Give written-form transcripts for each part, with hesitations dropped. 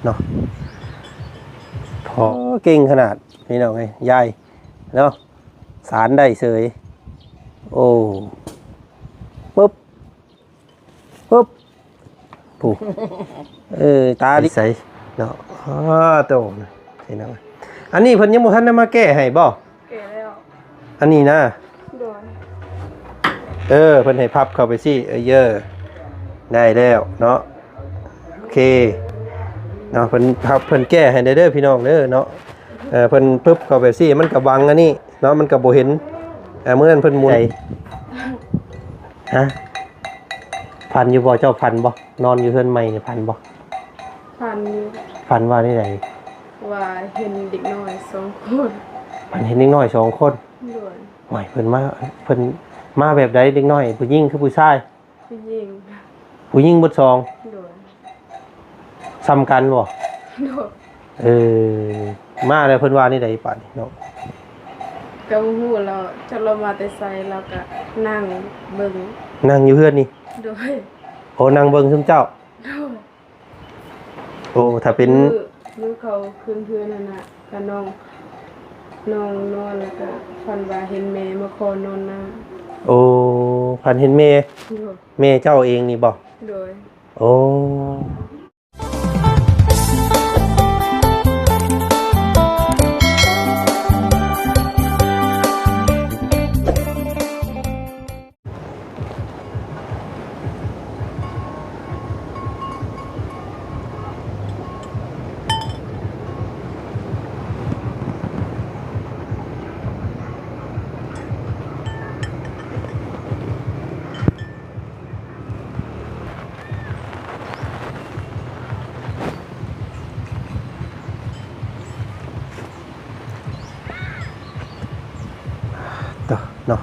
เนาะพอเก่งขนาดพี่น้องไงยายเนาะสารได้เสยโอ้ปุ๊บปุ๊บผู้ตาดิใสเนาะโตพี่น้องอันนี้เพิ่นยังบ่ทันได้มาแก้ให้บ่แก่แล้วอันนี้นะโดนเพิ่นให้พับเข้าไปสิได้แล้วเนาะโอเคเนาะเพิ่นแก้ให้ได้เด้อพี่น้องเด้อเนาะเพิ่นปึ๊บเข้าไปสิมันก็บังอันนี้เนาะมันก็บ่เห็นมื้อนั้นเพิ่นหมุนฮะพันอยู่บ่เจ้าพันบ่นอนอยู่เฮือนใหม่นี่พันบ่พันว่าได้ไดว่าเห็นเด็กน้อย2คนพันเห็นเด็กน้อย2คนโดนโอ้ยเพิ่นมาแบบใดเด็กน้อยผู้หญิงคือผู้ชายผู้หญิงเบิด2โดนซ้ำกันบ่โดนมาแล้วเพิ่นว่านี่ใดปานนี้เนาะก็ฮู้แล้วจักเรามาแต่ไสแล้วก็นั่งเบิ่งนั่งอยู่เฮือนนี่โดยโอ้นั่งเบิ่งซุมเจ้าโดยโอ้ถ้าเป็นมือเขาขึ้นเพื่อนนั่นน่ะก็น้องนอนแล้วก็ฝันว่าเห็นแม่มาขอนอนน้ำโอ้พันเห็นแม่เจ้าเองนี่บ่โดยโอ้เนาะ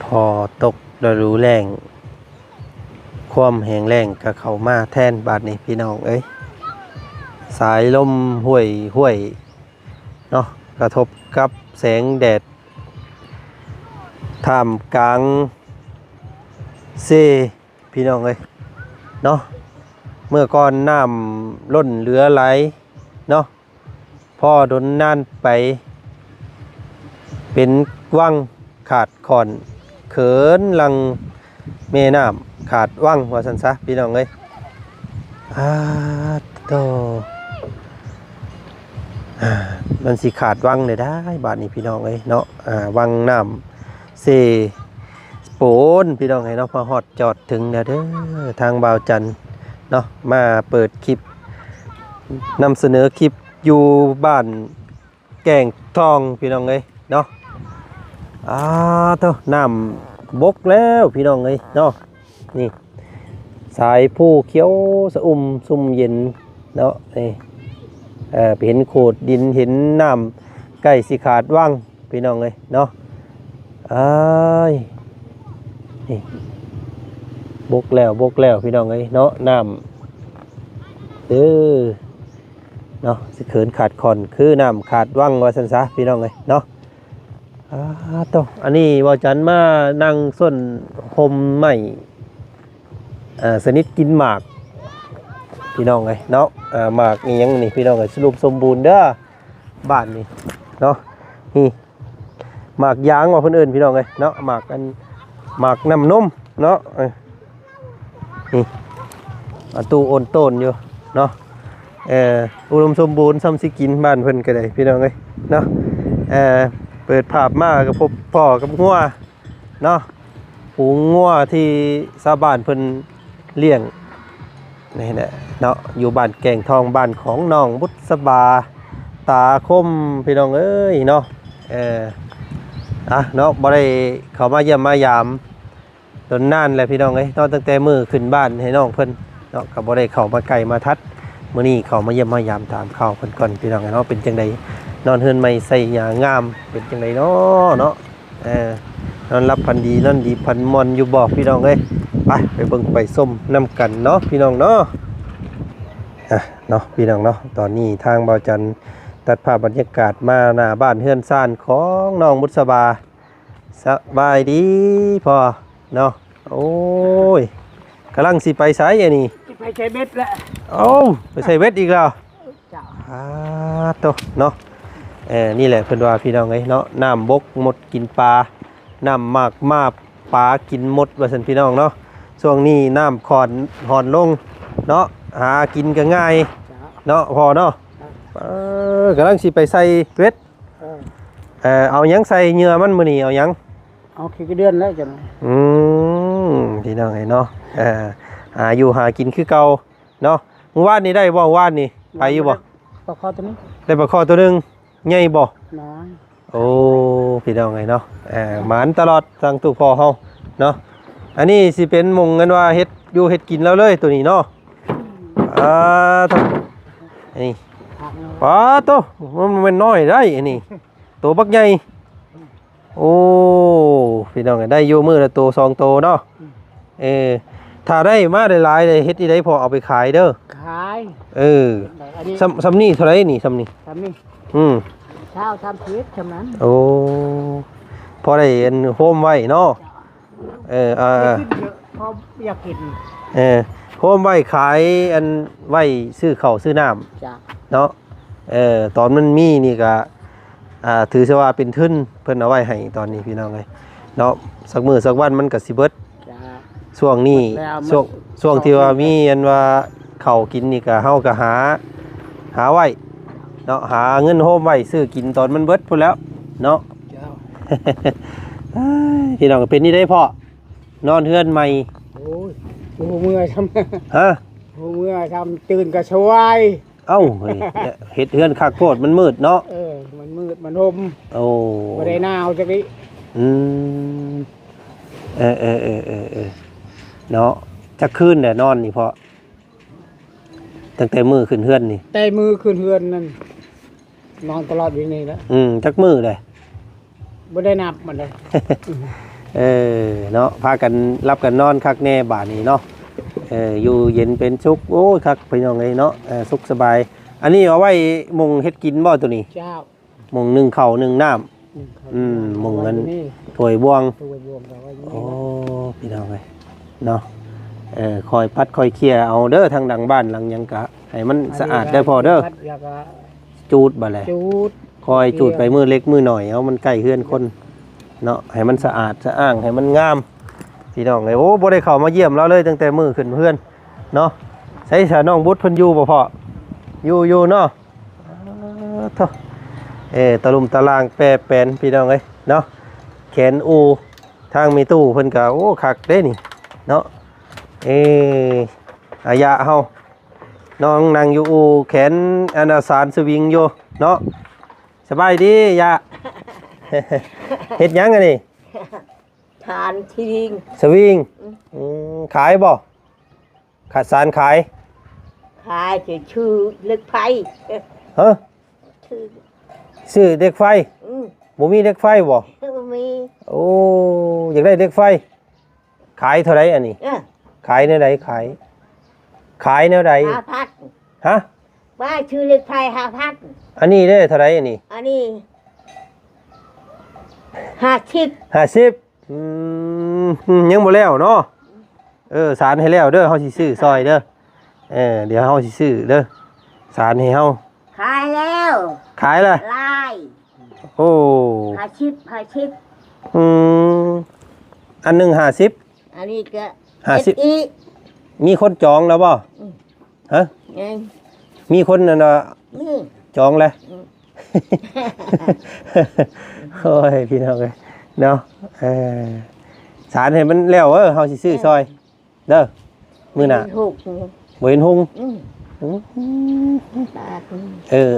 พอตกฤดูแล้งความแห้งแล้งก็เข้ามาแทนบาดนี้พี่น้องเอ้ยสายลมห้วยเนาะกระทบกับแสงแดดท่ามกลางเซพี่น้องเอ้ยเนาะเมื่อก่อนน้ำล้นเหลือไหลเนาะพ่อดนนานไปเป็นวังขาดขอนเขินลังแม่น้ำขาดวังว่าซั่นซะพี่น้องเอ้ยโตมันสิขาดวังได้บาดนี้พี่น้องเอ้ยเนาะวังน้ำเซโปนพี่น้องให้เนาะมาฮอดจอดถึงแล้วเด้อทางบ่าวจันทร์เนาะมาเปิดคลิปนำเสนอคลิปอยู่บ้านแก่งทองพี่น้องเอ้ยเนาะน้ำบกแล้วพี่น้องเอ้ยเนาะนี่สายผู้เขียวสะซุ่มเย็นเนาะนี่เห็นโขดดินเห็นน้ำใกล้สิขาดว่างพี่น้องเอ้ยเนาะนี่บกแล้วพี่น้องเอ้ยเนาะน้ำเนาะสิเขินขาดคอนคือน้ำขาดว่างว่าซั่นซะพี่น้องเอ้ยเนาะอันนี้ว่าจันมานั่งส้นหมใหม่สนิทกินหมากพี่น้องไงเนาะหมากนี่ยังนี่พี่น้องไงสรุปสมบูรณ์เด้อบ้านนี่เนาะนี่หมากยางว่าเพิ่นเอิ้นพี่น้องไงเนาะหมากน้ำนมเนาะนี่ตู้โอนต้นอยู่เนาะอุดมสมบูรณ์ซ้ำสิกินบ้านเพิ่นก็ได้พี่น้องไงเนาะเปิดภาพมากับพบพ่อกับงัวเนาะฝูงงัวที่ชาวบ้านเพิ่นเลี้ยงนี่แหละเนาะอยู่บ้านแก่งทองบ้านของน้องบุษบาตาคมพี่น้องเอ้ยเนาะเนาะบ่ได้เข้ามาเยี่ยมมายามจนนานแล้วพี่น้องเอ้ยเนาะตั้งแต่มื้อขึ้นบ้านให้น้องเพิ่นเนาะก็บ่ได้เข้ามาไกลมาทัดมื้อนี้เข้ามาเยี่ยมมายามถามข่าวเพิ่นก่อนพี่น้องเนาะเป็นจังได๋นอนเฮือนใหม่ใส่หญ้างามเป็นจังไดเนาะนอนรับพันดีนอนดีพันมอนอยู่บอกพี่น้องเอ้ยไปเบิ่งไปส้มนำกันเนาะพี่น้องเนาะเนาะพี่น้องเนาะตอนนี้ทางบ่าวจันทร์ตัดภาพบรรยากาศมาหน้าบ้านเฮือนซ่านของน้องบุษบาสบายดีพ่อเนาะโอ้ยกำลังสิไปไสอันนี้สิไป ไม่ใช่เบ็ดแล้ว โอ้ไปใส่เวทอีกแล้ว จ้า โตเนาะนี่แหละเพิ่นว่าพี่น้องเอ้ยเนาะน้ำบกหมดกินปลาน้ำมากมาปลากินหมดว่าซั่นพี่น้องเนาะช่วงนี้น้ำคอนหอนลงเนาะหากินก็ง่าย จ้า เนาะพอเนาะกำลังสิไปใส่เวท เอาหยังใส่เหงื่อมันมื้อนี้เอาหยัง เอาขี้เดือนแล้วจ้ะ พี่น้องไอ้เนาะหาอยู่หากินคือเก่าเนาะเมื่อวานนี้ได้บ่วานนี่ไปอยู่บ่ ปลาคอตัวนี้ ได้ปลาคอตัวหนึงใหญ่บ่ น้อย โอ้พี่น้องไอ้เนาะหมานตลอดทางตู้พ่อเฮาเนาะอันนี้สิเป็นหมงกันว่าเฮ็ดอยู่เฮ็ดกินแล้วเลยตัวนี้เนาะตัวนี่ หักเนาะ ปลาตัวมันน้อยได้อันนี้ตัวบักใหญ่โอ้พี่น้องได้อยู่มื้อละตัวสองตัวเนาะถ้าได้มาได้หลายได้เฮ็ดอีได้พอเอาไปขายเด้อ ขาย อันนี้ ซ้ำนี่เท่าไหร่นี่ซ้ำนี่ ทำนี่ เช้าทำชีวิตฉะนั้น โอ้พอได้อันโฮมไว้เนาะกินเยอะพออยากกิน โฮมไว้ขายอันไว้ซื้อข้าวซื้อน้ำ จ้า เนาะตอนมันมีนี่ก็ถือซะว่าเป็นทุนเพิ่นเอาไว้ให้ตอนนี้พี่น้องเอ้ยเนาะสักมื้อสักวันมันก็สิเบิด จ้า ช่วงนี้ แล้ว ช่วงที่ว่ามีอันว่าข้าวกินนี่ก็เฮาก็หาไว้เนาะหาเงินโฮมไว้ซื้อกินตอนมันเบิดพุ่นแล้วเนาะ เจ้า พี่น้องก็เป็นนี่ได้พ่อนอนเฮือนใหม่ โอ้ยหูเมื่อยทำ ฮะ หูเมื่อยทำตื่นก็ช่วย เอ้าเฮ้ยเฮ็ดเฮือนคักโพดมันมืดเนาะ มันมืดมันหม โอ้ บ่ได้หนาวจักนิ อืมเนาะจักคืนแหละนอนนี่เพราะตั้งแต่มือขึ้นเฮือนนี่ แต่มือขึ้นเฮือนนั่นนอนตลอดอย่างนี้แล้ว จักมือเลย บ่ได้นับมันเลย เนาะพากันรับกันนอนคักแน่บาดนี้เนาะอยู่เย็นเป็นสุขโอ้ยคักพี่น้องเอ้ยเนาะสุขสบายอันนี้เอาไว้มงเฮ็ดกินบ่ตัวนี้ เจ้าม งนึ่งข้าวนึ่งน้ำมงเงินถ้วยบวง ตัวบวมก็ว่าอย่าง โอ้ นี้ พี่น้องเอ้ยเนาะคอยพัดคอยเคลียร์เอาเด้อทางดังบ้านหลังยังกะให้มันสะอาดได้พอเด้อ แล้วก็ จูดบ่แหละ จูด คอยจูดไปมือเล็กมือหน่อยเอามันใกล้เฮือนคนเนาะให้มันสะอาดสะอ้างให้มันงามพี่น้องเอ้ยโอ้บ่ได้เข้ามาเยี่ยมเราเลยตั้งแต่มือขึ้นเพื่อนเนาะใส่ชาน้องบุตรเพิ่นอยู่บ่พออยู่เนาะโธ่ตะลุมตะลางแปรแปรนพี่น้องเอ้ยเนาะแขนอูทางมีตู้เพิ่นก็โอ้คักเด้นี่เนาะอายะเฮาน้องนั่งอยู่อูแขนอนาสารสวิงอยู่เนาะสบายดียะ เฮ็ดหยังอันนี้ ทานทิ้ง สวิงขายบ่ขาดสารขาย ขายชื่อเล็กไฟ ฮะ ชื่อ ซื้อเด็กไฟบ่มีเด็กไฟบ่ มี โอ้อยากได้เด็กไฟขายเท่าไหร่อันนี้ขายแนวใดขายแนวใด 5,000 ฮะ ว่าชื่อเล็กไฟ5,000 อันนี้ได้เท่าไหร่อันนี้ อันนี้50 50ยังบ่แล้วเนาะสารให้แล้วเด้อเฮาสิซื้อซอยเด้อเดี๋ยวเฮาสิซื้อเด้อสารให้เฮา ขายแล้ว ขายละ ลาย โอ้ 50 อันหนึง50 อันนี้ก็ 50 อีก มีคนจองแล้วบ่ฮะ ยัง มีคนนั่นน่ะ นี่ จองแล้ว โอ้ยพี่น้องเอ้ยเนาะสารให้มันแล้วเฮาสิซื้อซอยเด้อมื้อหน้า ถูก บ่เห็นหุง ตาคุณ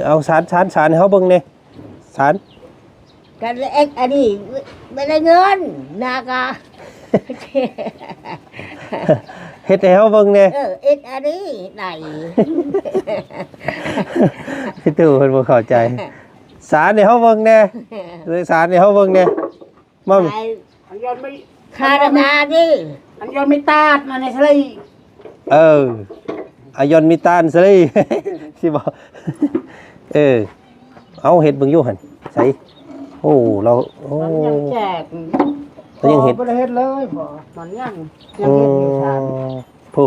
เอาสารให้เฮาเบิ่งแน่สาร กันเอ็กอันนี้ไม่ได้เงินนากะ เฮ็ดให้เฮาเบิ่งแน่ เอ็กอันนี้ไหน พี่ตู่เพิ่นบ่เข้าใจ สารให้เฮาเบิ่งแน่สารให้เฮาเบิ่งแน่มา อันยอนไม่ คารามาดิ อันยอนไม่ตาดนั่นในทะเล อายอนมีตานซะเลย สิบ่เอาเฮ็ดเบิ่งอยู่หั่นใส่โอ้เราโอ้ มันยังแจก มันยังเห็ด บ่ได้เฮ็ดเลยบ่มันยังเฮ็ดอยู่ทาน ผู้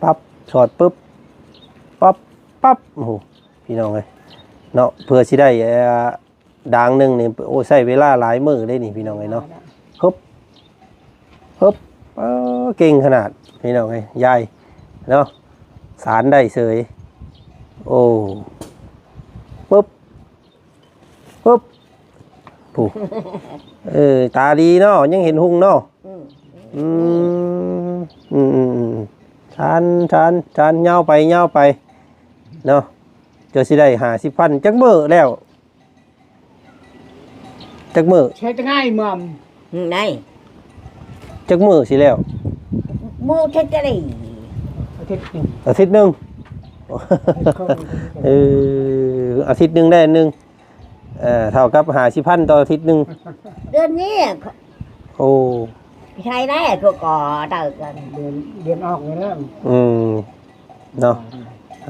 ปลา สอดปุ๊บปั๊บปั๊บโอ้โหพี่น้องเอ้ยเนาะเพื่อสิได้ด่างหนึงนี่โอ้ใช้เวลาหลายมื้อได้นี่พี่น้องเอ้ยเนาะฮึบฮึบเก่งขนาดพี่น้องเอ้ยยายเนาะสารได้เสยโอ้ปุ๊บปุ๊บผู้ตาดีเนาะยังเห็นหุ่งเนาะอืมชานเงาไปเนาะเจอสิได้50,000จักมื้อแล้วจักมื้อ ใช้ง่ายมั่ม ไหน จักมื้อสิแล้ว มูเทจะได้ อาทิตย์หนึง อาทิตย์หนึงอาทิตย์หนึงได้อันหนึงเท่ากับ50,000ต่ออาทิตย์หนึง เดือนนี้ โอ้ ใช้ได้ตัวก่อเติร์กัน เดือนออกเลยนะ เนาะ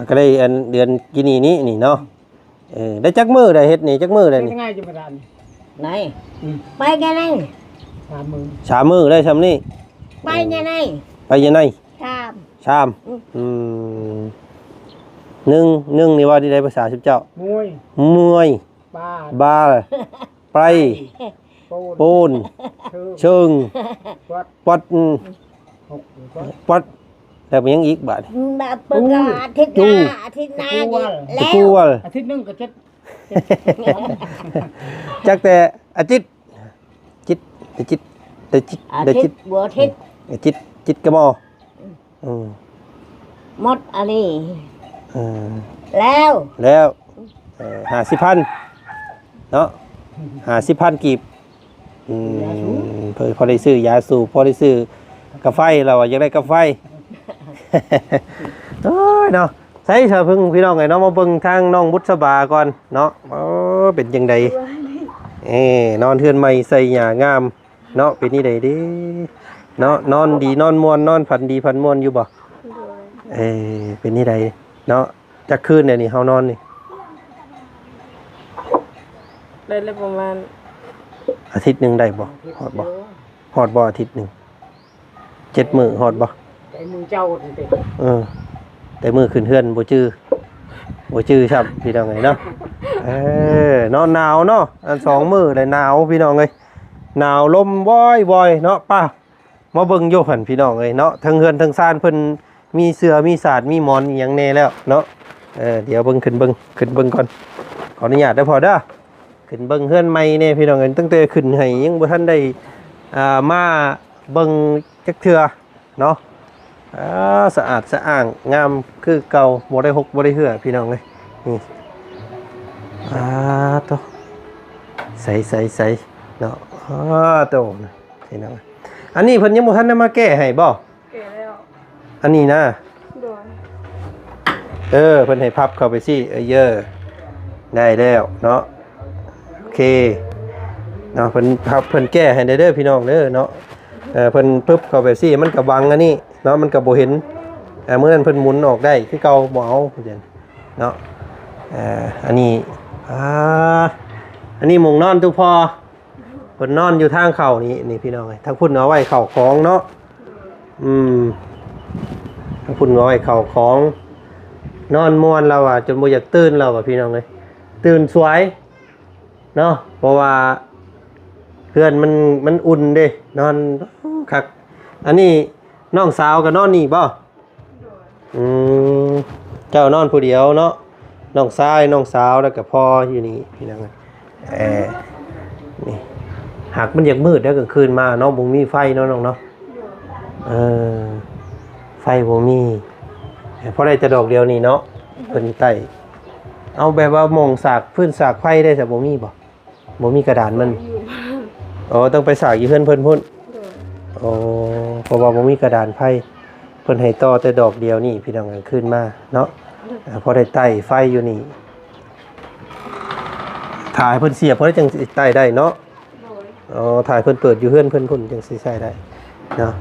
ก็ได้อันเดือนกินีนี่เนาะได้จักมื้อได้เฮ็ดนี่จักมื้อได้ ใช้ นี่ ง่ายจังบ่ได้ ไหนไปไงไง 30,000 3มื้อได้ซำนี้ ไปไงไง ไปยังไง ชาม ชามนึ่งนี่ว่าที่ได้ภาษาชิบเจ้าม วย มวย บ้าน บาไป โปน ปูน เชิง เชิง วัด ปัด หกวัด ปัดแล้วมันยังอีกบาท แบบเปิดอาทิตย์หน้าอาทิตย์หน้า ตะ แล้ว กัว อาทิตย์หนึงก็เจ็ด จักแต่อาจิตจิตแต่จิตแต่จิต อา แต่ ทิ จิ ต ต ย์บัวอาทิตย์ จิตกระมอหมดอันนี้ แล้ว แล้ว 50,000เนาะ50,000กีบพอได้ซื้อยาสูบพอได้ซื้อกาแฟเราอยากได้กาแฟ โอ้ยเนาะใส่ชาพึ่งพี่น้องไงเนาะมาเบิ่งทางน้องบุษบาก่อนเนาะเป็นจังไดนอนเทือนใหม่ใส่หญ้างามเนาะเป็นนี่ใดเด้เนาะนอนดีนอนม่วนนอนฝันดีฝันม่วนอยู่บ่เป็นนี่ใดเนาะจักคืนเนี่ยนี่เฮานอนนี่ ได้เลยประมาณ อาทิตย์หนึงได้บ่ฮอดบ่อาทิตย์หนึง7 มื้อฮอดบ่ ไอ้มือเจ้านี่ติ แต่มือขึ้นเฮือนบ่จื้อครับพี่น้องเอ้ยเนาะนอนหนาวเนาะอัน2 มื้อได้หนาวพี่น้องเอ้ยหนาวลมว่อยๆเนาะป้ามาเบิ่งอยู่หั่นพี่น้องเอ้ยเนาะทั้งเฮือนทั้งซ่านเพิ่นมีเสื้อมีสาดมีหมอนอีหยังแน่แล้วเนาะเดี๋ยวขึ้นเบิ่งก่อนขออนุญาตได้อพอเด้อขึ้นเบิ่งเฮือนใหม่แน่พี่น้องเอ้ยตั้งแต่ขึ้นให้ยังบ่ทันได้มาเบิ่งจักเทื่อเนาะสะอาดสะอ้างงามคือเก่าบ่ได้หกบ่ได้เหือพี่น้องเลยนี่โตใสเนาะโตพี่น้องอันนี้เพิ่นยังบ่ทันได้มาแก้ให้บ่ แก่แล้ว อันนี้นะ โดน เพิ่นให้พับเข้าไปสิได้แล้วเนาะโอเคเนาะเพิ่นแก้ให้ได้เด้อพี่น้องเด้อเนาะเพิ่นปึ๊บเข้าไปสิมันก็บังอันนี้เนาะมันก็บ่เห็นเมื่อนั้นเพิ่นหมุนออกได้คือเก่าบ่เอาเนาะอันนี้มุงนอนตุพอเพิ่นนอนอยู่ทางเข้านี่พี่น้องทางพุ่นเอาไว้เข้าของเนาะทางพุ่นเอาไว้เข้าของนอนม่วนเราอ่ะจนบ่อยากตื่นเราอ่ะพี่น้องเอ้ยตื่นสวยเนาะเพราะว่าเพื่อนมันอุ่นเด้นอนคักอันนี้น้องสาวกับนอนนี่บ่เจ้านอนผู้เดียวเนาะน้องชายน้องสาวแล้วก็พ่ออยู่นี่พี่น้องนี่หากมันอยากมืดแล้วกลางคืนมาเนาะบ่มีไฟเนาะน้องเนาะไฟบ่มีเพราะได้แต่ดอกเดียวนี่เนาะเพิ่นใต้เอาแบบว่าหม่องสากพื้นสากไฟได้แต่บ่มีบ่มีกระดานมันต้องไปสากอยู่เพิ่นพุ่นเพราะว่าบ่มีกระดานไฟเพิ่นให้ต่อแต่ดอกเดียวนี่พี่น้องกลางคืนมาเนาะพอได้ใต้ไฟอยู่นี่ถ่ายเพิ่นเสียบเพิ่นจังสิใต้ได้เนาะถ่ายเพิ่นเปิดอยู่เฮือนเพิ่นพุ่นจังสิใช้ได้เนาะ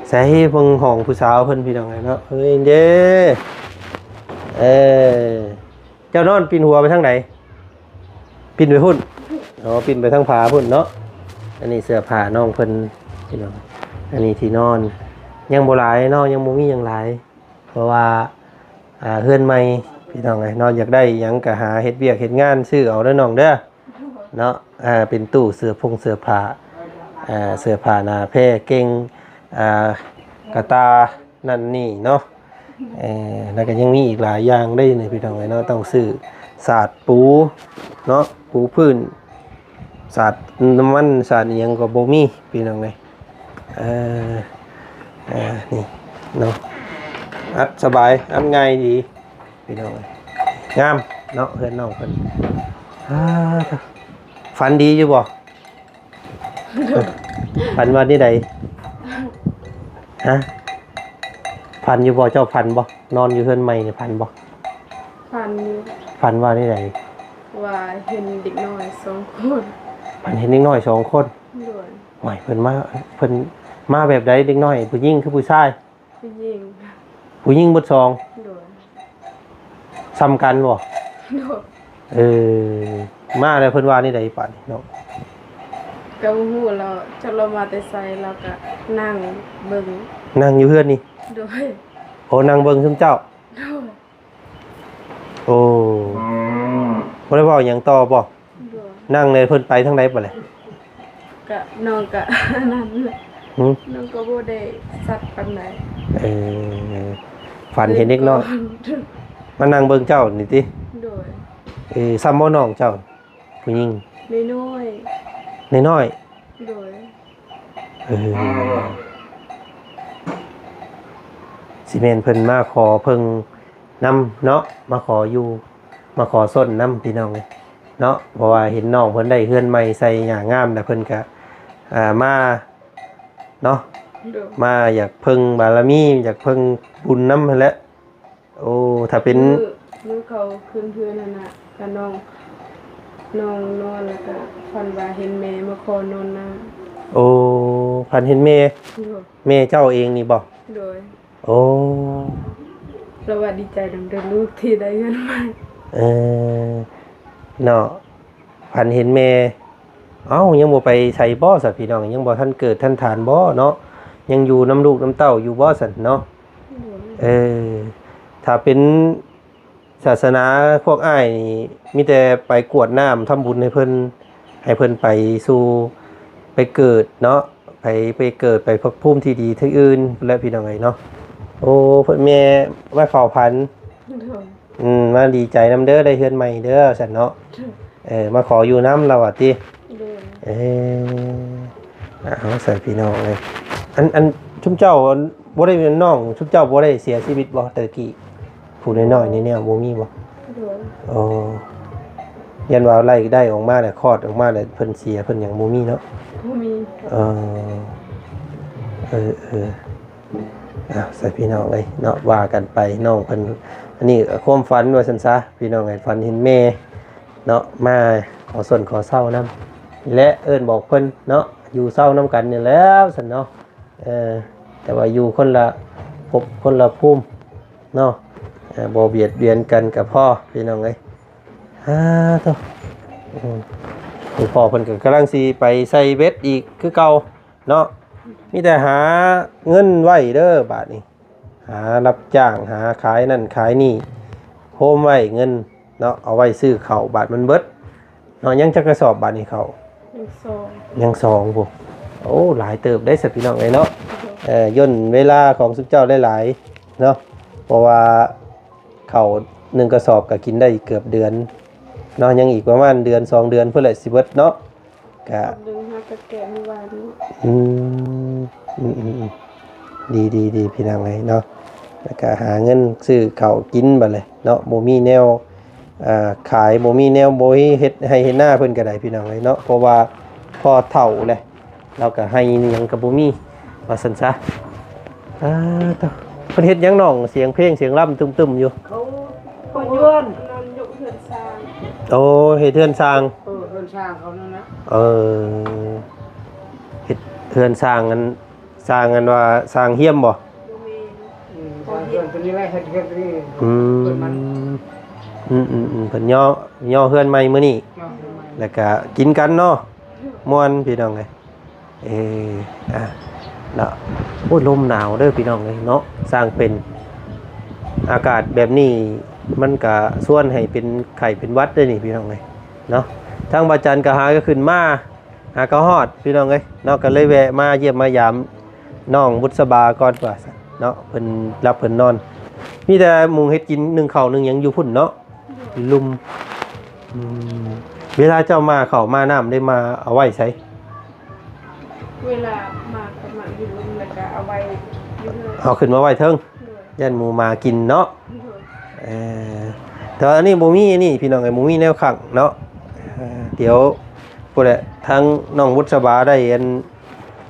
ใส่เพิ่นห้องผู้สาวเพิ่นพี่น้องเนาะเฮ้ยเด้เจ้านอนปีนหัวไปทางไหนปีนไปพุ่นปีนไปทางผาพุ่นเนาะอันนี้เสื้อผ้าน้องเพิ่นพี่น้องอันนี้ที่นอนยังบ่หลายเนาะยังบ่มีหยังหลายเพราะ ราะว่าเฮือนใหม่พี่น้องเอ้ยเนาะอยากได้หยังก็หาเฮ็ดเวียกเฮ็ดงานซื้อเอาเด้อน้องเด้อเนาะเป็นตู้เสื้อเสื้อผ้าเสื้อผ้าหน้าแพร่เก่งกระตานั่นนี่เนาะแล้วก็ยังมีอีกหลายอย่างได้นี่พี่น้องเอ้ยเนาะต้องซื้อสาดปูเนาะปูพื้นสาดน้ำมันสาดอิหยังก็บ่มีพี่น้องเอ้ยนี่เนาะอัดสบายอัดง่ายดีพี่น้องเอ้ยงามเนาะเพื่อนน้องเพิ่นฝันดีอยู่บ่ ฝันว่าที่ใดฮะฝันอยู่บ่เจ้าฝันบ่นอนอยู่เฮือนใหม่นี่ฝันบ่ ฝันอยู่ ฝันว่าที่ใด ว่าเห็นเด็กน้อย2 คน ฝันเห็นเด็กน้อย2 คน ด้วย โอ้ยเพิ่นมาแบบใดเด็กน้อยผู้หญิงคือผู้ชาย ผู้หญิง ผู้หญิงเบิดสอง ด้วย ซ้ำกันบ่ ด้วย มาแล้วเพิ่นว่านี่ใดป่านนี้เนาะ ก็บ่ฮู้เราจักเรามาแต่ไสเราก็นั่งเบิ่ง นั่งอยู่เฮือนนี่ ด้วย โอ้นั่งเบิ่งซุมเจ้า ด้วย โอ้บ่ได้เว้าหยังต่อบ่ ด้วย นั่งเลยเพิ่นไปทางใดบ่เลย ก็น้องก็นั่นแหละ หึ น้องก็บ่ได้สัตว์ปานใด ฝันเห็นเด็กน้อยมานั่งเบิ่งเจ้านี่ติ ด้วย ซ้ำบ่น้องเจ้าผู้หญิง น้อย น้อย ๆด้วย สิแม่นเพิ่นมาขอเพิ่งนำเนาะมาขออยู่มาขอส้นนำพี่น้องเนาะเพราะว่าเห็นน้องเพิ่นได้เฮือนใหม่ใส่หญ้างามแล้วเพิ่นก็มาเนาะ ด้วย มาอยากเพิ่งบารมีอยากเพิ่งบุญนำหั่นแหละโอ้ถ้าเป็น มือเขาขึ้นเพื่อนนั่นน่ะก็น้องนอนแล้วก็ฝันว่าเห็นแม่มาขอนอนน้ โอ้พันเห็นแม่ ำด้วย แม่เจ้าเองนี่บ่ โดย โอ้ เราว่าดีใจดังเดินลูกที่ได้เงินใหม่ เนาะพันเห็นแม่เอ้ายังบ่ไปใส่บ่ซะพี่น้องยังบ่ทันเกิดทันฐานบ่เนาะยังอยู่น้ำลูกน้ำเต้าอยู่บ่ซั่นเนาะ โดย ถ้าเป็นศาสนาพวกอ้ายนี่มีแต่ไปกรวดน้ำทำบุญให้เพิ่นไปสู่ไปเกิดเนาะไปเกิดไปภพภูมิที่ดีที่อื่นและพี่น้องเอ้ยเนาะโอ้เพิ่นแม่มาเข้าพัน โดย มาดีใจนำเด้อได้เฮือนใหม่เด้อซั่นเนาะมาขออยู่น้ำเราอ่ะติ โดย เอาใส่พี่น้องเลยอันชุมเจ้าบ่ได้เป็นน้องชุมเจ้าบ่ได้เสียชีวิตบ่แต่กี้ผู้น้อยๆนี่เนี่ยบ่มีบ่ โดย อ๋อยันว่าไล่ได้ออกมาแล้วคลอดออกมาแล้วเพิ่นเสียเพิ่นหยังบ่มีเนาะ ผู้มี เออใส่พี่น้องเลยเนาะว่ากันไปน้องเพิ่นอันนี้ความฝันว่าซั่นซะพี่น้องไอ้ฝันเห็นแม่เนาะมาขอส่วนขอเศร้านํและเอิ้นบอกเพิ่นเนาะอยู่เศร้านํกันนี่แล้วซั่นเนาะแต่ว่าอยู่คนละภพคนละภูมิเนาะบ่เบียดเบียนกันกับพ่อพี่น้องเอ้ยโตพ่อเพิ่นก็กำลังสิไปใส่เบ็ดอีกคือเก่าเนาะมีแต่หาเงินไว้เด้อบาดนี้หารับจ้างหาขายนั่นขายนี่โฮมไว้เงินเนาะเอาไว้ซื้อข้าวบาดมันเบิดเนาะยังจักกระสอบบาดนี้ข้าว ยังสอง ยัง2พุ่นโอ้หลายเติบได้สักพี่น้องเอ้ยเนาะย่นเวลาของสุเจ้าได้หลายเนาะเพราะว่าข้าว1กระสอบก็กินได้เกือบเดือนเนาะยังอีกประมาณเดือน2เดือนเพื่อแหละสิเบิดเนาะก็ ดึงหักกระแกะเมื่อวานนี้ ดีพี่น้องเอ้ยเนาะแล้วก็หาเงินซื้อข้าวกินบัดเลยเนาะบ่มีแนวขายบ่มีแนวบ่เฮ็ดให้เฮ็ดหน้าเพิ่นก็ได้พี่น้องเอ้ยเนาะเพราะว่าพอเฒ่าเลยเราก็ให้หยังก็บ่มีว่าซั่นซะตอเพิ่นเฮ็ดหยังน้องเสียงเพลงเสียงร่ำตึมๆอยู่ เขาย้วน นอนยกเฮือนซาง โอ้เฮ็ดเฮือนสร้าง เดินช่างเขานั่นนะ เฮ็ดเฮือนสร้างกันว่าสร้างเฮียมบ่ บ่มี เดินตัวนี้แหละเฮ็ดเฮ็ดนี่ เพิ่นย่อเฮือนใหม่มื้อนี้แล้วก็กินกันเนาะม่วนพี่น้องเอ้ยเนาะโอ้ยลมหนาวเด้อพี่น้องเอ้ยเนาะสร้างเป็น อากาศแบบนี้มันก็ส่วนให้เป็นไข้เป็นหวัดเด้อนี่พี่น้องเอ้ยเนาะทางบาจันก็หาก็ขึ้นมาหาก็ฮอดพี่น้องเอ้ยเนาะก็เลยแวะมาเยี่ยมมายามน้องบุษบาก่อนว่าซั่นเนาะเพิ่นรับเพิ่นนอนมีแต่หมุงเฮ็ดกิน1ข้าว1หยังอยู่พุ่นเนาะลุมเวลาเจ้ามาเข้ามาน้ำได้มาเอาไว้ใช้ เวลามากับมาอยู่ลุมแล้วก็เอาไว้อยู่เลย เอาขึ้นมาไว้เทิงยันหมูมากินเนาะแต่อันนี้บ่มีอันนี้พี่น้องไอ้บ่มีแนวขังเนาะเดี๋ยวพุ่นแหละทั้งน้องบุษบาได้อัน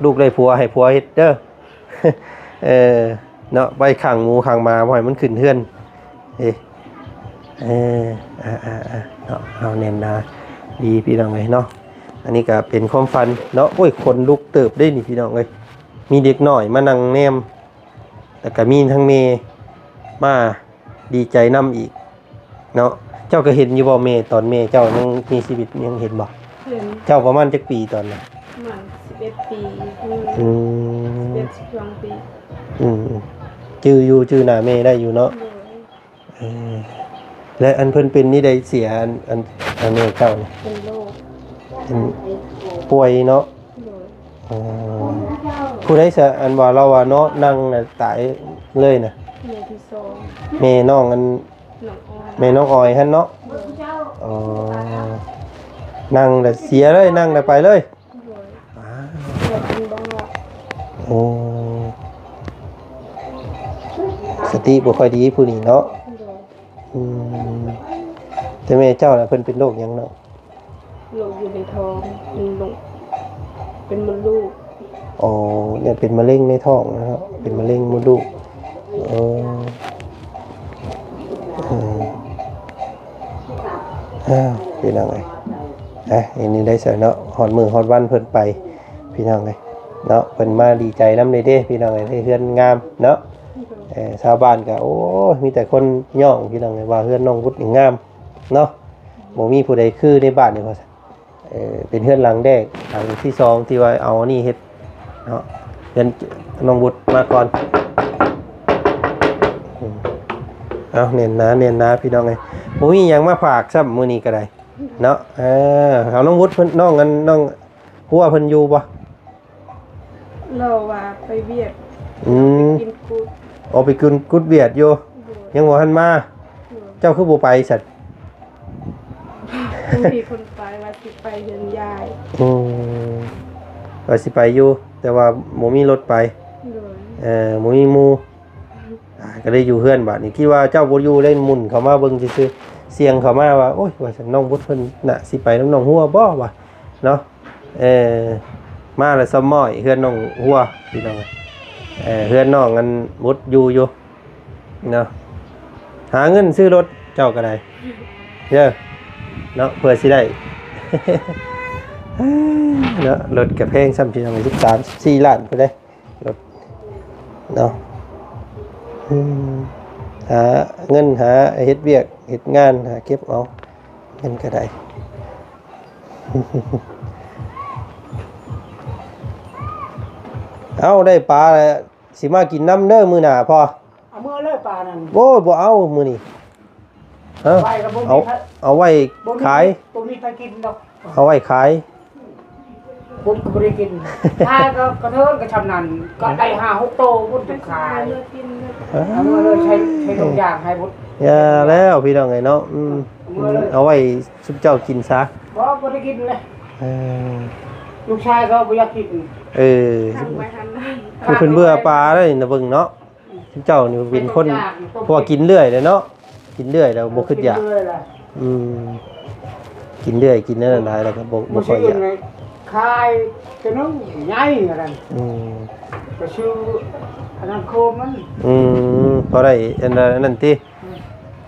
ลูกได้ผัวให้ผัวเฮ็ดเด้อ เนาะไว้ขังหมูขังมาบ่ให้มันขึ้นเฮือนเนาะเอาแน่นหนาดีพี่น้องเอ้ยเนาะอันนี้ก็เป็นความฝันเนาะโอ้ยคนลุกเติบได้นี่พี่น้องเอ้ยมีเด็กน้อยมานั่งแนมแต่ก็มีทั้งเมมาดีใจนํอีกเนาะเจ้าก็เห็นอยู่บ่เมตอนเมเจ้ายังมีชีวิตยังเห็นบ่ เห็น เจ้าประมาณจักปีตอนนั้น มัน11 ปี 12 ปี จื้ออยู่จื้อหน้าเมได้อยู่เนาะ เลย และอันเพิ่นเป็นนี่ได้เสียอันเมเจ้านี่ เป็นโรค เป็นป่วยเนาะ เลย ผู้ใดซะอันว่าเราว่าเนาะนั่งน่ะตายเลยน่ะ เมที่สอง เมน้องอัน หนองอ้อน แม่น้องออยหั่นเนาะอ๋อนั่งแต่เสียเลยนั่งแต่ไปเลย เลยเกิดเป็นบ้า โอ้สติบ่ค่อยดีผู้นี้เนาะ เลย อืมแต่แม่เจ้าน่ะเพิ่นเป็นโรคหยังเนาะ โรคอยู่ในท้องเป็นโรคเป็นมดลูก อ๋อเนี่ยเป็นมะเร็งในท้องนะครับเป็นมะเร็งมดลูกเออพี่น้องไงอันนี้ได้เสียเนาะฮอดมือฮอดวันเพิ่นไปพี่น้องไงเนาะเพิ่นมาดีใจน้ำเลยเด้พี่น้องไงได้เฮือนงามเนาะชาวบ้านก็โอ้มีแต่คนย่องพี่น้องไงว่าเฮือนน้องวุฒิงามเนาะบ่มีผู้ใดคือในบ้านนี่ว่าเป็นเฮือนหลังแรกหลังที่สองที่ว่าเอานี่เฮ็ดเนาะเฮือนน้องวุฒิมาก่อนเอาเน้นนะพี่น้องไงบ่มีหยังมาฝากซ้ำมื้อนี้ก็ได้เนาะเอาน้องวุฒิเพิ่นน้องกันน้องหัวเพิ่นอยู่บ่ เราว่าไปเวียด กินกูด เอาไปกินกุดเวียดอยู่ยังบ่ทันมาเจ้าคือบ่ไปสัตว์ มีคนไปว่าสิไปเห็นยาย ว่าสิไปอยู่แต่ว่าบ่มีรถไป เลย บ่มีหมู่ก็เลยอยู่เฮือนบัดนี้คิดว่าเจ้าบ่อยู่เล่นหมุนเข้ามาเบิ่งซื่อๆเสียงเข้ามาว่าโอ๊ยว่าฉันน้องวุฒิเพิ่นน่ะสิไปนำน้องหัวบ่ว่าเนาะมาแล้วซ้ำม้อยเฮือนน้องหัวพี่น้องเฮือนน้องอันวุฒิอยู่เนาะหาเงินซื้อรถเจ้าก็ได้เด้อเนาะเพื่อสิได้ เนาะรถกับแพงซ้ำพี่น้อง13-14ล้านไปได้รถเนาะหาเงินหาเฮ็ดเวียกเฮ็ดงานหาเก็บเอาเงินก็ได้ เอาได้ปลาสิมากินน้ำเด้อมื้อหน้าพ่อ เอามือเลยปลานั่น โอ้ยบ่เอามื้อนี้ฮะ ไว้กับบ่มี เอาไว้ขาย บ่มีใครกินดอก เอาไว้ขาย บุญก็บ่ได้กินถ้าก็กระเทินก็ชำนาญก็ได้5-6โตบุญจะขาย เลือดกินเลือด เอามือเลยใช้ทุกอย่างให้บุญ อย่าแล้วพี่น้องไงเนาะเอาไว้ซุปเจ้ากินซะ บ่ได้กินเลย เออ ลูกชายก็บ่อยากกิน ทำไว้ทันได้ ผู้เพิ่นเบื่อปลาเลยนะเบิ่งเนาะซุปเจ้านี่เป็นคนเพราะว่ากินเรื่อยเลยเนาะกินเรื่อยแล้วบ่คิดอยากกินเรื่อยกินนั่นหลายแล้วก็บ่ค่อยอยาก ขายจะนึงใหญ่อะไร ก็ชื่ออันนั้นโคมมัน พอได้อันนั้นติ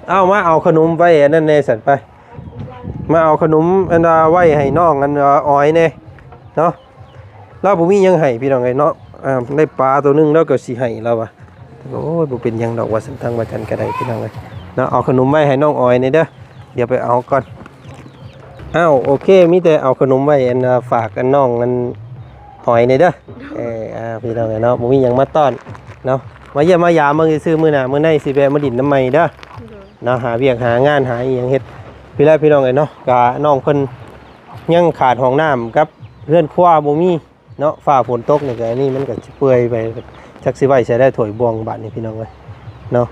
เอามาเอาขนมไว้อันนั้นแน่สั่นไปมาเอาขนมอันไว้ให้น้องอันอ้อยแน่เนาะเราบ่มีหยังให้พี่น้องไงเนาะได้ปลาตัวนึงแล้วก็สิให้เราว่ะโอ้ยบ่เป็นหยังดอกว่าสันทางว่าจันก็ได้พี่น้องเอ้ยเนาะเอาขนมไว้ให้น้องอ้อยนี่เด้อเดี๋ยวไปเอาก่อนอ้าวโอเคมีแต่เอาขนมไว้อันฝากอันน้องอันหอยนี่เด้อพี่น้องเนาะบ่มีหยังมาต้อนเนาะ มาเยี่ยมมายามเบิ่งซื่อๆมื้อหน้ามื้อในสิแวะมาดินน้ำใหม่เด้อ โดย เนาะหาเวียกหางานหาอีหยังเฮ็ดพี่แลพี่น้องเอ้ยเนาะกะน้องเพิ่นยังขาดห้องน้ำกับเรือนครัวบ่มีเนาะฟ้าฝนตกนี่ก็อันนี้มันก็สิเปื่อยไปจักสิไว้ใช้ได้ถ้วยบวงบาดนี่พี่น้องเอ้ยเนาะ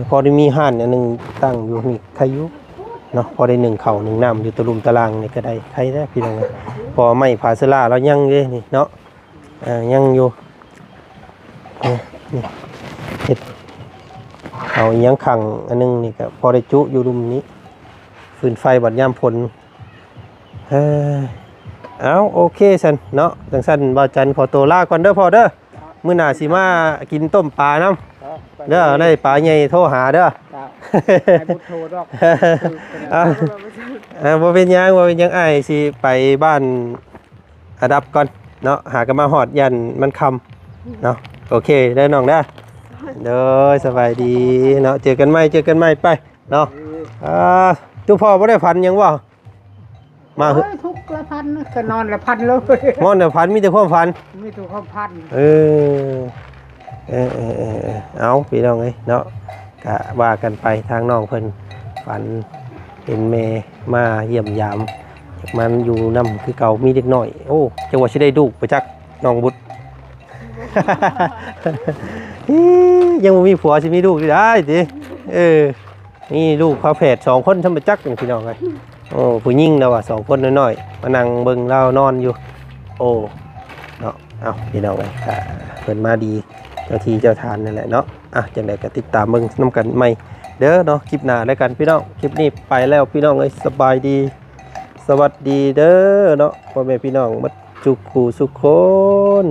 พอได้มีห้านอันนึงตั้งอยู่นี่ใครอยู่เนาะพอได้นึ่งข้าวนึ่งน้ำอยู่ตะลุมตะลางนี่ก็ได้ใครได้พี่น้องเอ้ยพอไม้ผาสลาแล้วยังเด้นี่เนาะยังอยู่นี่เฮ็ดเอาอีหยังขังอันนึงนี่ก็พอได้จุอยู่รุมนี้ฟืนไฟบัดยามฝนเอาโอเคซั่นเนาะจังซั่นบ่าวจันขอตัวลาก่อนเด้อพ่อเด้อมื้อหน้าสิมากินต้มปลานํเด้อได้ปลาใหญ่โทรหาเด้อ ให้บุตรโทรดอก บ่เป็นหยังบ่เป็นหยังอ้ายสิไปบ้านอาดับก่อนเนาะหากันมาฮอดยันมันค่ำเนาะโอเคเด้อน้องเด้อเด้อสบายดีเนาะเจอกันใหม่ไปเนาะทุกพ่อบ่ได้ฝันหยังบ่มาเหอะ ทุกละพันก็นอนละพันเลย มอนแต่ฝันมีแต่ความฝัน มีตัวความพัน เอาพี่น้องเอ้ยเนาะก็ว่ากันไปทางน้องเพิ่นฝันเห็นแม่มาเยี่ยมยามจากมันอยู่นำคือเก่ามีเด็กน้อยโอ้จังหวะสิได้ลูกไปจักน้องบุตร ยังบ่มีผัวสิมีลูกได้สินี่ลูกพาแฝด2คนทำมาจักพี่น้องเอ้ยโอ้ผู้หญิงแล้วอ่ะ2คนน้อยๆมานั่งเบิ่งเรานอนอยู่โอ้เนาะเอาพี่น้องเอ้ยเพิ่นมาดีเจ้าที่เจ้าทานนั่นแหละเนาะจังได๋ก็ติดตามเบิ่งนํกันใหม่เด้อเนาะคลิปหน้าแล้วกันพี่น้องคลิปนี้ไปแล้วพี่น้องเอ้ยสบายดีสวัสดีเด้อเนาะพ่อแม่พี่น้องมัดจุกคู่สุขคน